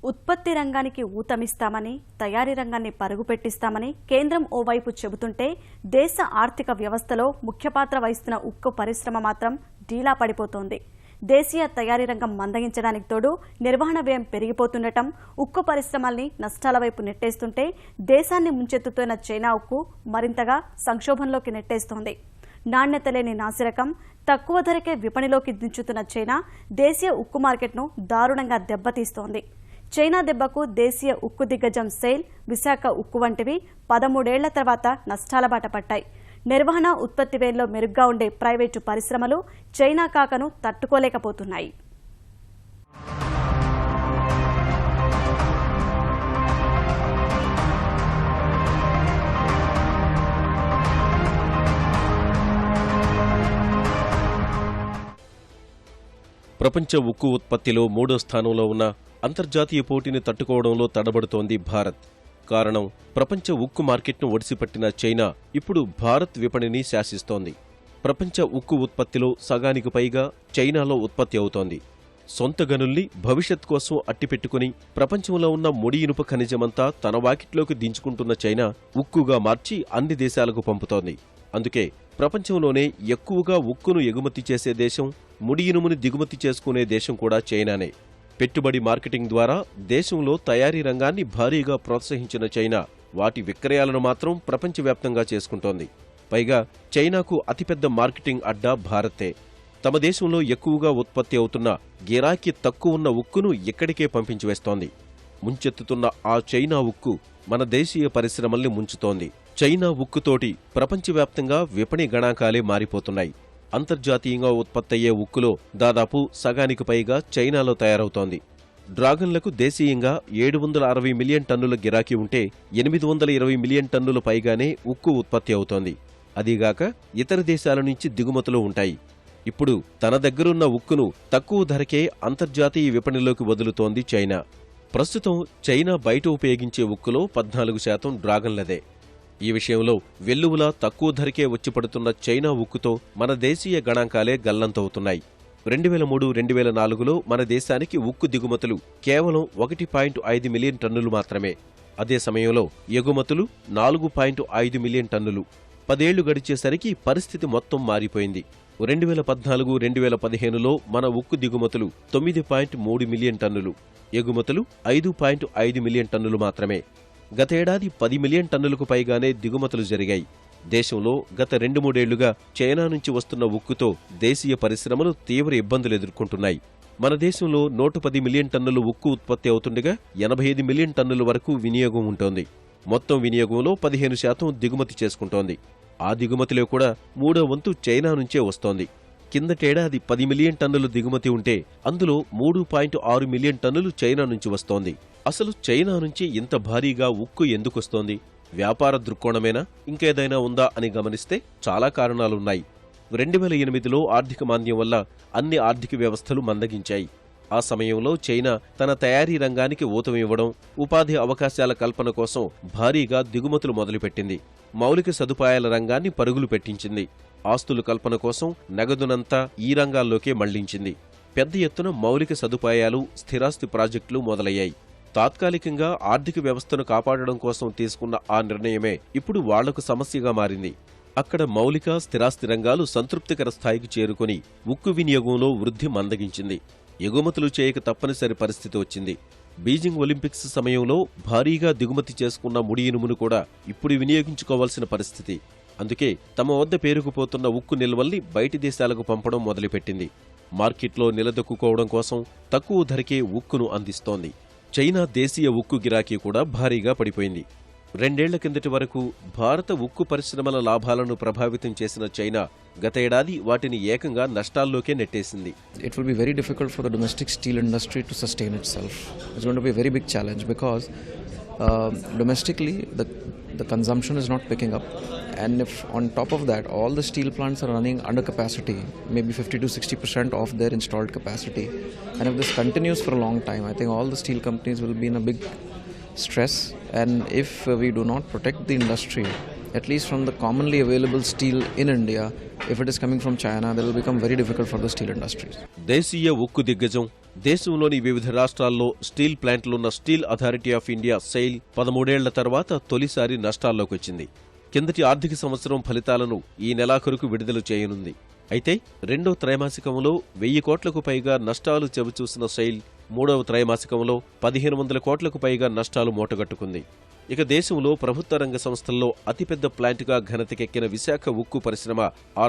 ఉత్పత్తి రంగానికి ఊతమిస్తామని, తయారీ రంగాన్ని పరుగుపెట్టిస్తామని కేంద్రం ఓవైపు చెబుతుంటే దేశ ఆర్థిక వ్యవస్థలో ముఖ్య పాత్ర వహిస్తున్న ఉక్కు పరిశ్రమ మాత్రం ఢీలా పడిపోతోంది. దేశీయ తయారీ రంగం మందగించడానికి తోడు నిర్వహణ వ్యయం పెరిగిపోతుండటం ఉక్కు పరిశ్రమల్ని నష్టాల వైపు నెట్టేస్తుంటే దేశాన్ని ముంచెత్తుతున్న చైనా ఉక్కు మరింతగా సంక్షోభంలోకి నెట్టేస్తోంది. నాణ్యత లేని నాసిరకం, తక్కువ ధరకే విపణిలోకి దించుతున్న చైనా దేశీయ ఉక్కు మార్కెట్ను దారుణంగా దెబ్బతీస్తోంది. చైనా దెబ్బకు దేశీయ ఉక్కు దిగ్గజం సెయిల్, విశాఖ ఉక్కు వంటివి 13 ఏళ్ల తర్వాత నష్టాల బాట పట్టాయి. నిర్వహణ, ఉత్పత్తి వ్యయంలో మెరుగ్గా ఉండే ప్రైవేటు పరిశ్రమలు చైనా కాకను తట్టుకోలేకపోతున్నాయి. ప్రపంచ ఉక్కు ఉత్పత్తిలో 3వ స్థానంలో ఉన్న అంతర్జాతీయ పోటీని తట్టుకోవడంలో తడబడుతోంది భారత్. కారణం, ప్రపంచ ఉక్కు మార్కెట్ను ఒడిసిపట్టిన చైనా ఇప్పుడు భారత్ విపణిని శాసిస్తోంది. ప్రపంచ ఉక్కు ఉత్పత్తిలో సగానికి పైగా చైనాలో ఉత్పత్తి అవుతోంది. సొంత గనుల్ని భవిష్యత్ కోసం అట్టిపెట్టుకుని ప్రపంచంలో ఉన్న ముడి ఇనుప ఖనిజమంతా తన వాకిట్లోకి దించుకుంటున్న చైనా ఉక్కుగా మార్చి అన్ని దేశాలకు పంపుతోంది. అందుకే ప్రపంచంలోనే ఎక్కువగా ఉక్కును ఎగుమతి చేసే దేశం, ముడి ఇనుముని దిగుమతి చేసుకునే దేశం కూడా చైనానే. పెట్టుబడి మార్కెటింగ్ ద్వారా దేశంలో తయారీ రంగాన్ని భారీగా ప్రోత్సహించిన చైనా వాటి విక్రయాలను మాత్రం ప్రపంచవ్యాప్తంగా చేసుకుంటోంది. పైగా చైనాకు అతిపెద్ద మార్కెటింగ్ అడ్డా భారతే. తమ దేశంలో ఎక్కువగా ఉత్పత్తి అవుతున్న గిరాకీ తక్కువ ఉన్న ఉక్కును ఇక్కడికే పంపించివేస్తోంది. ముంచెత్తుతున్న ఆ చైనా ఉక్కు మన దేశీయ పరిశ్రమల్ని ముంచుతోంది. చైనా ఉక్కుతోటి ప్రపంచవ్యాప్తంగా విపణి గణాంకాలే మారిపోతున్నాయి. అంతర్జాతీయంగా ఉత్పత్తయ్యే ఉక్కులో దాదాపు సగానికి పైగా చైనాలో తయారవుతోంది. డ్రాగన్లకు దేశీయంగా 760 మిలియన్ టన్నుల గిరాకీ ఉంటే 820 మిలియన్ టన్నుల పైగానే ఉక్కు ఉత్పత్తి అవుతోంది. అదీగాక ఇతర దేశాల నుంచి దిగుమతులు ఉంటాయి. ఇప్పుడు తన దగ్గరున్న ఉక్కును తక్కువ ధరకే అంతర్జాతీయ విపణిలోకి వదులుతోంది చైనా. ప్రస్తుతం చైనా బయట ఉపయోగించే ఉక్కులో 14% డ్రాగన్లదే. ఈ విషయంలో వెల్లువలా తక్కువ ధరకే వచ్చిపడుతున్న చైనా ఉక్కుతో మన దేశీయ గణాంకాలే గల్లంతవుతున్నాయి. 2003-2004లో మన దేశానికి ఉక్కు దిగుమతులు కేవలం 1.5 మిలియన్ టన్నులు మాత్రమే. అదే సమయంలో ఎగుమతులు 4.5 మిలియన్ టన్నులు. 10 ఏళ్లు గడిచేసరికి పరిస్థితి మొత్తం మారిపోయింది. 2014-2015లో మన ఉక్కు దిగుమతులు 9.3 మిలియన్ టన్నులు, ఎగుమతులు 5.5 మిలియన్ టన్నులు మాత్రమే. గతేడాది 10 మిలియన్ టన్నులకు పైగానే దిగుమతులు జరిగాయి. దేశంలో గత 2-3 ఏళ్లుగా చైనా నుంచి వస్తున్న ఉక్కుతో దేశీయ పరిశ్రమలు తీవ్ర ఇబ్బందులు ఎదుర్కొంటున్నాయి. మన దేశంలో 110 మిలియన్ టన్నులు ఉక్కు ఉత్పత్తి అవుతుండగా 85 మిలియన్ టన్నుల వరకు వినియోగం ఉంటోంది. మొత్తం వినియోగంలో 15% దిగుమతి చేసుకుంటోంది. ఆ దిగుమతిలో కూడా 3వ వంతు చైనా నుంచే వస్తోంది. కిందటేడాది 10 మిలియన్ టన్నులు దిగుమతి ఉంటే అందులో 3.6 మిలియన్ టన్నులు చైనా నుంచి వస్తోంది. అసలు చైనా నుంచి ఇంత భారీగా ఉక్కు ఎందుకొస్తోంది? వ్యాపార దృక్కోణమేనా, ఇంకేదైనా ఉందా అని గమనిస్తే చాలా కారణాలున్నాయి. 2008లో ఆర్థిక మాంద్యం వల్ల అన్ని ఆర్థిక వ్యవస్థలు మందగించాయి. ఆ సమయంలో చైనా తన తయారీ రంగానికి ఊతమివ్వడం, ఉపాధి అవకాశాల కల్పన కోసం భారీగా దిగుమతులు మొదలుపెట్టింది. మౌలిక సదుపాయాల రంగాన్ని పరుగులు పెట్టించింది. ఆస్తుల కల్పన కోసం నగదునంతా ఈ రంగాల్లోకే మళ్లించింది. పెద్ద ఎత్తున మౌలిక సదుపాయాలు, స్థిరాస్తి ప్రాజెక్టులు మొదలయ్యాయి. తాత్కాలికంగా ఆర్థిక వ్యవస్థను కాపాడడం కోసం తీసుకున్న ఆ నిర్ణయమే ఇప్పుడు వాళ్లకు సమస్యగా మారింది. అక్కడ మౌలిక, స్థిరాస్తి రంగాలు సంతృప్తికర స్థాయికి చేరుకుని ఉక్కు వినియోగంలో వృద్ధి మందగించింది. ఎగుమతులు చేయక తప్పనిసరి పరిస్థితి వచ్చింది. బీజింగ్ ఒలింపిక్స్ సమయంలో భారీగా దిగుమతి చేసుకున్న ముడి ఇనుమును కూడా ఇప్పుడు వినియోగించుకోవాల్సిన పరిస్థితి. అందుకే తమ వద్ద పేరుకుపోతున్న ఉక్కు నిల్వల్ని బయటి దేశాలకు పంపడం మొదలుపెట్టింది. మార్కెట్లో నిలదొక్కుకోవడం కోసం తక్కువ ధరకే ఉక్కును అందిస్తోంది. చైనా దేశీయ ఉక్కు గిరాకీ కూడా భారీగా పడిపోయింది. 2 ఏళ్ల కిందటి వరకు భారత ఉక్కు పరిశ్రమల లాభాలను ప్రభావితం చేసిన చైనా గతేడాది వాటిని ఏకంగా నష్టాల్లోకే నెట్టేసింది. It will be very difficult for the domestic steel industry to sustain itself. It's going to be a very big challenge because domestically the consumption is not picking up, and if on top of that all the steel plants are running under capacity, maybe 50-60% of their installed capacity, and if this continues for a long time, I think all the steel companies will be in a big stress. And if we do not protect the industry, at least from the commonly available steel in India, if it is coming from China, that will become very difficult for the steel industries. దేశీయ ఉక్కు దిగ్గజం దేశంలోని వివిధ రాష్ట్రాల్లో steel ప్లాంట్లున్న steel authority of India SAIL 13 తర్వాత తొలిసారి నష్టాల్లోకొచ్చింది. కిందటి ఆర్థిక సంవత్సరం ఫలితాలను ఈ నెలాఖరుకు విడుదల చేయనుంది. అయితే రెండో త్రైమాసికంలో 1000 కోట్లకు పైగా నష్టాలు చెవిచూసిన సెయిల్ మూడవ త్రైమాసికంలో 1500 కోట్లకు పైగా నష్టాలు మూటగట్టుకుంది. ఇక దేశంలో ప్రభుత్వ రంగ సంస్థల్లో అతిపెద్ద ప్లాంట్గా ఘనతకెక్కిన విశాఖ ఉక్కు పరిశ్రమ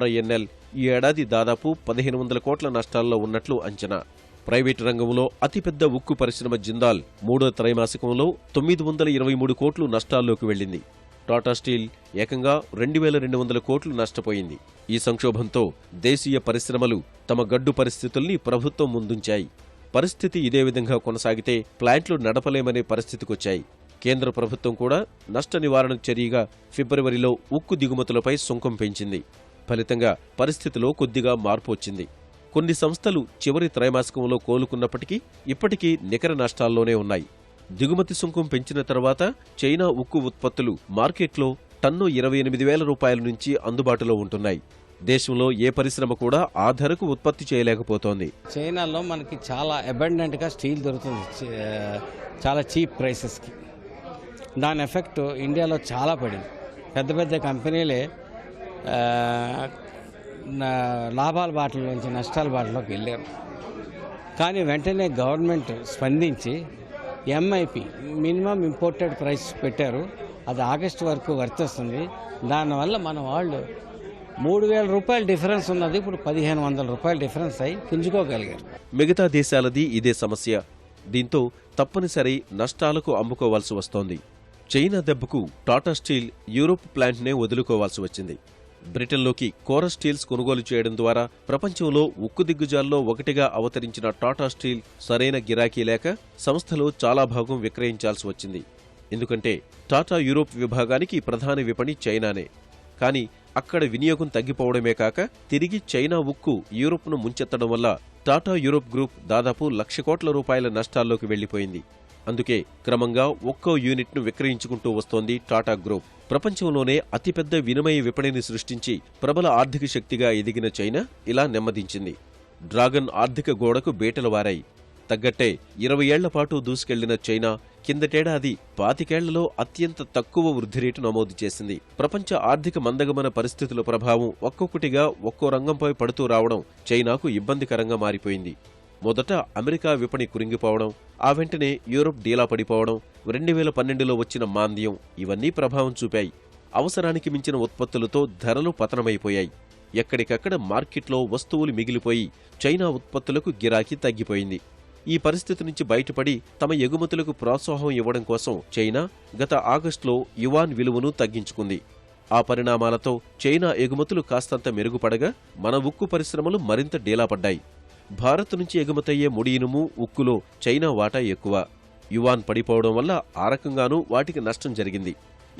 RINL ఈ ఏడాది దాదాపు 1500 కోట్ల నష్టాల్లో ఉన్నట్లు అంచనా. ప్రైవేటు రంగంలో అతిపెద్ద ఉక్కు పరిశ్రమ జిందాల్ మూడో త్రైమాసికంలో 923 కోట్లు నష్టాల్లోకి వెళ్లింది. టాటా స్టీల్ ఏకంగా 2200 కోట్లు నష్టపోయింది. ఈ సంక్షోభంతో దేశీయ పరిశ్రమలు తమ గడ్డు పరిస్థితుల్ని ప్రభుత్వం ముందుంచాయి. పరిస్థితి ఇదే విధంగా కొనసాగితే ప్లాంట్లు నడపలేమనే పరిస్థితికొచ్చాయి. కేంద్ర ప్రభుత్వం కూడా నష్ట నివారణ చర్యగా ఫిబ్రవరిలో ఉక్కు దిగుమతులపై సుంకం పెంచింది. ఫలితంగా పరిస్థితిలో కొద్దిగా మార్పు వచ్చింది. కొన్ని సంస్థలు చివరి త్రైమాసికంలో కోలుకున్నప్పటికీ ఇప్పటికీ నికర నష్టాల్లోనే ఉన్నాయి. దిగుమతి సుంకం పెంచిన తర్వాత చైనా ఉక్కు ఉత్పత్తులు మార్కెట్లో టన్ను 28,000 రూపాయల నుంచి అందుబాటులో ఉంటున్నాయి. దేశంలో ఏ పరిశ్రమ కూడా ఆ ధరకు ఉత్పత్తి చేయలేకపోతోంది. చైనాలో మనకి చాలా అబండెంట్గా స్టీల్ దొరుకుతుంది, చాలా చీప్ ప్రైసెస్కి. దాని ఎఫెక్ట్ ఇండియాలో చాలా పడింది. పెద్ద పెద్ద కంపెనీలే లాభాల బాటల నుంచి నష్టాల బాటలోకి వెళ్ళారు. కానీ వెంటనే గవర్నమెంట్ స్పందించి MIP మినిమం ఇంపోర్టెడ్ ప్రైస్ పెట్టారు. అది ఆగస్టు వరకు వర్తిస్తుంది. దానివల్ల మన వాళ్ళు 3,000 రూపాయల డిఫరెన్స్ ఉన్నది ఇప్పుడు 1,500 రూపాయల డిఫరెన్స్ అయి పుంజుకోగలిగారు. మిగతా దేశాలది ఇదే సమస్య. దీంతో తప్పనిసరి నష్టాలకు అమ్ముకోవాల్సి వస్తోంది. చైనా దెబ్బకు టాటా స్టీల్ యూరోప్ ప్లాంట్నే వదులుకోవాల్సి వచ్చింది. బ్రిటన్లోకి కోరస్ స్టీల్స్ కొనుగోలు చేయడం ద్వారా ప్రపంచంలో ఉక్కు దిగ్గజాల్లో ఒకటిగా అవతరించిన టాటా స్టీల్ సరైన గిరాకీ లేక సంస్థలో చాలా భాగం విక్రయించాల్సి వచ్చింది. ఎందుకంటే టాటా యూరోప్ విభాగానికి ప్రధాన విపణి చైనానే. కానీ అక్కడ వినియోగం తగ్గిపోవడమే కాక తిరిగి చైనా ఉక్కు యూరోప్ను ముంచెత్తడం వల్ల టాటా యూరోప్ గ్రూప్ దాదాపు 1,00,000 కోట్ల రూపాయల నష్టాల్లోకి వెళ్లిపోయింది. అందుకే క్రమంగా ఒక్కో యూనిట్ను విక్రయించుకుంటూ వస్తోంది టాటా గ్రూప్. ప్రపంచంలోనే అతిపెద్ద వినిమయ విపణిని సృష్టించి ప్రబల ఆర్థిక శక్తిగా ఎదిగిన చైనా ఇలా నెమ్మదించింది. డ్రాగన్ ఆర్థిక గోడకు బీటలు వారాయి. తగ్గట్టే 20 ఏళ్ల పాటు దూసుకెళ్లిన చైనా కిందటేడాది 25 ఏళ్లలో అత్యంత తక్కువ వృద్ధి రేటు నమోదు చేసింది. ప్రపంచ ఆర్థిక మందగమన పరిస్థితుల ప్రభావం ఒక్కొక్కటిగా ఒక్కో రంగంపై పడుతూ రావడం చైనాకు ఇబ్బందికరంగా మారిపోయింది. మొదట అమెరికా విపణి కురింగిపోవడం, ఆ వెంటనే యూరోప్ డీలా పడిపోవడం, 2012లో వచ్చిన మాంద్యం ఇవన్నీ ప్రభావం చూపాయి. అవసరానికి మించిన ఉత్పత్తులతో ధరలు పతనమైపోయాయి. ఎక్కడికక్కడ మార్కెట్లో వస్తువులు మిగిలిపోయి చైనా ఉత్పత్తులకు గిరాకీ తగ్గిపోయింది. ఈ పరిస్థితి నుంచి బయటపడి తమ ఎగుమతులకు ప్రోత్సాహం ఇవ్వడం కోసం చైనా గత ఆగస్టులో యువాన్ విలువను తగ్గించుకుంది. ఆ పరిణామాలతో చైనా ఎగుమతులు కాస్తంత మెరుగుపడగా మన ఉక్కు పరిశ్రమలు మరింత డీలాపడ్డాయి. భారత్ నుంచి ఎగుమతయ్యే ముడి ఇనుము, ఉక్కులో చైనా వాటా ఎక్కువ. యువాన్ పడిపోవడం వల్ల ఆ రకంగానూ వాటికి నష్టం జరిగింది.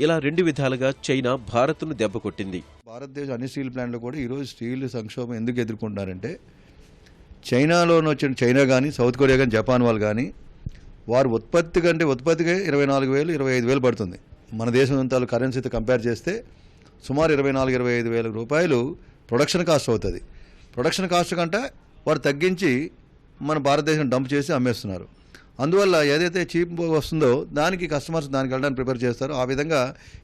ఇలా 2 విధాలుగా చైనా భారత్ను దెబ్బకొట్టింది. భారతదేశం అన్ని స్టీల్ ప్లాంట్లు కూడా ఈరోజు స్టీల్ సంక్షోభం ఎందుకు ఎదుర్కొంటున్నారంటే చైనాలోని వచ్చిన చైనా కానీ, సౌత్ కొరియా కానీ, జపాన్ వాళ్ళు కానీ వారు ఉత్పత్తికే 24,000, 25,000 పడుతుంది. మన దేశం తాలూ కరెన్సీతో కంపేర్ చేస్తే సుమారు 24,000-25,000 రూపాయలు ప్రొడక్షన్ కాస్ట్ అవుతుంది. ప్రొడక్షన్ కాస్ట్ కంటే వారు తగ్గించి మన భారతదేశం డంప్ చేసి అమ్మేస్తున్నారు. అందువల్ల ఏదైతే చీప్ వస్తుందో దానికి కస్టమర్స్ దానికి వెళ్ళడానికి ప్రిపేర్ చేస్తారో ఆ విధంగా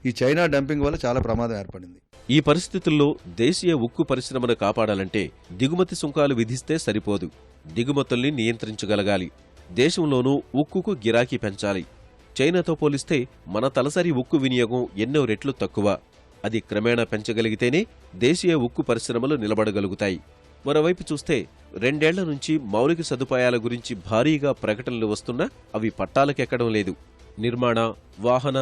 ఈ చైనా డంపింగ్ వల్ల చాలా ప్రమాదం ఏర్పడింది. ఈ పరిస్థితుల్లో దేశీయ ఉక్కు పరిశ్రమను కాపాడాలంటే దిగుమతి సుంకాలు విధిస్తే సరిపోదు. దిగుమతుల్ని నియంత్రించగలగాలి. దేశంలోనూ ఉక్కుకు గిరాకీ పెంచాలి. చైనాతో పోలిస్తే మన తలసరి ఉక్కు వినియోగం ఎన్నో రెట్లు తక్కువ. అది క్రమేణా పెంచగలిగితేనే దేశీయ ఉక్కు పరిశ్రమలు నిలబడగలుగుతాయి. మరోవైపు చూస్తే 2 ఏళ్ల నుంచి మౌలిక సదుపాయాల గురించి భారీగా ప్రకటనలు వస్తున్నా అవి పట్టాలకెక్కడం లేదు. నిర్మాణ, వాహన,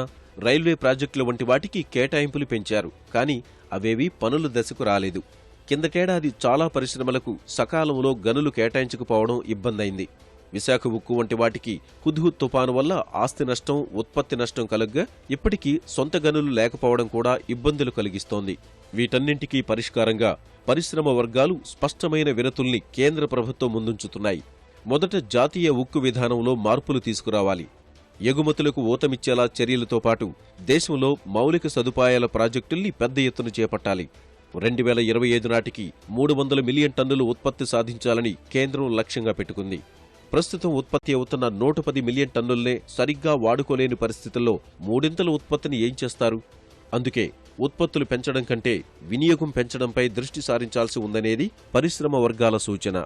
రైల్వే ప్రాజెక్టుల వంటి వాటికి కేటాయింపులు పెంచారు. కానీ అవేవీ పనుల దశకు రాలేదు. కిందటేడాది చాలా పరిశ్రమలకు సకాలంలో గనులు కేటాయించకపోవడం ఇబ్బందైంది. విశాఖ ఉక్కు వంటి వాటికి హుద్హుద్ తుపాను వల్ల ఆస్తి నష్టం, ఉత్పత్తి నష్టం కలగ్గా ఇప్పటికీ సొంత గనులు లేకపోవడం కూడా ఇబ్బందులు కలిగిస్తోంది. వీటన్నింటికీ పరిష్కారంగా పరిశ్రమ వర్గాలు స్పష్టమైన వినతుల్ని కేంద్ర ప్రభుత్వం ముందుంచుతున్నాయి. మొదట జాతీయ ఉక్కు విధానంలో మార్పులు తీసుకురావాలి. ఎగుమతులకు ఊతమిచ్చేలా చర్యలతో పాటు దేశంలో మౌలిక సదుపాయాల ప్రాజెక్టుల్ని పెద్ద ఎత్తున చేపట్టాలి. 2025 నాటికి 300 మిలియన్ టన్నులు ఉత్పత్తి సాధించాలని కేంద్రం లక్ష్యంగా పెట్టుకుంది. ప్రస్తుతం ఉత్పత్తి అవుతున్న 110 మిలియన్ టన్నుల్నే సరిగ్గా వాడుకోలేని పరిస్థితుల్లో మూడింతల ఉత్పత్తిని ఏం చేస్తారు? అందుకే ఉత్పత్తులు పెంచడం కంటే వినియోగం పెంచడంపై దృష్టి సారించాల్సి ఉందనేది పరిశ్రమ వర్గాల సూచన.